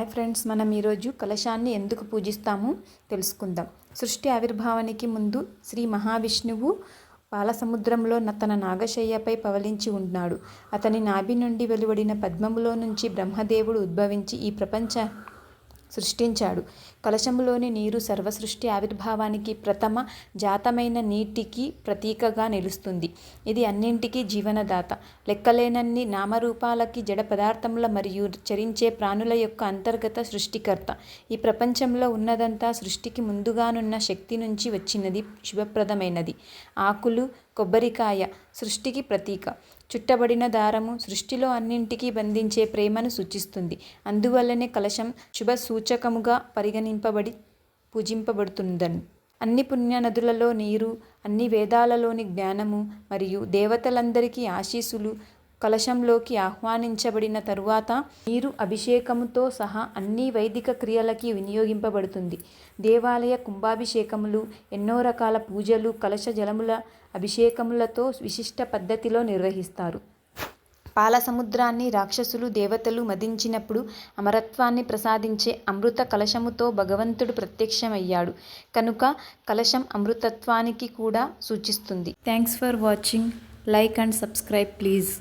Hi friends, మనం ఈరోజు కలశాన్ని ఎందుకు పూజిస్తామో తెలుసుకుందాం. సృష్టి ఆవిర్భావానికి ముందు శ్రీ మహావిష్ణువు పాలసముద్రంలో తన నాగశయ్యపై పవళించి ఉన్నాడు. అతని నాభి నుండి వెలువడిన పద్మములో నుంచి బ్రహ్మదేవుడు ఉద్భవించి ఈ ప్రపంచ సృష్టించాడు. కలశములోని నీరు సర్వసృష్టి ఆవిర్భావానికి ప్రథమ జాతమైన నీటికి ప్రతీకగా నిలుస్తుంది. ఇది అన్నింటికీ జీవనదాత. లెక్కలేనన్ని నామరూపాలకి, జడ పదార్థముల మరియు చరించే ప్రాణుల యొక్క అంతర్గత సృష్టికర్త. ఈ ప్రపంచంలో ఉన్నదంతా సృష్టికి ముందుగానున్న శక్తి నుంచి వచ్చినది, శుభప్రదమైనది. ఆకులు, కొబ్బరికాయ సృష్టికి ప్రతీక. చుట్టబడిన దారము సృష్టిలో అన్నింటికీ బంధించే ప్రేమను సూచిస్తుంది. అందువల్లనే కలశం శుభ సూచకముగా పరిగణింపబడి పూజింపబడుతుందని. అన్ని పుణ్య నదులలో నీరు, అన్ని వేదాలలోని జ్ఞానము మరియు దేవతలందరికీ ఆశీస్సులు కలశంలోకి ఆహ్వానించబడిన తరువాత నీరు అభిషేకముతో సహా అన్ని వైదిక క్రియలకి వినియోగింపబడుతుంది. దేవాలయ కుంభాభిషేకములు, ఎన్నో రకాల పూజలు కలశ జలముల అభిషేకములతో విశిష్ట పద్ధతిలో నిర్వహిస్తారు. పాల సముద్రాన్ని రాక్షసులు, దేవతలు మదించినప్పుడు అమరత్వాన్ని ప్రసాదించే అమృత కలశముతో భగవంతుడు ప్రత్యక్షమయ్యాడు కనుక కలశం అమృతత్వానికి కూడా సూచిస్తుంది. Thanks for watching. Like and subscribe please.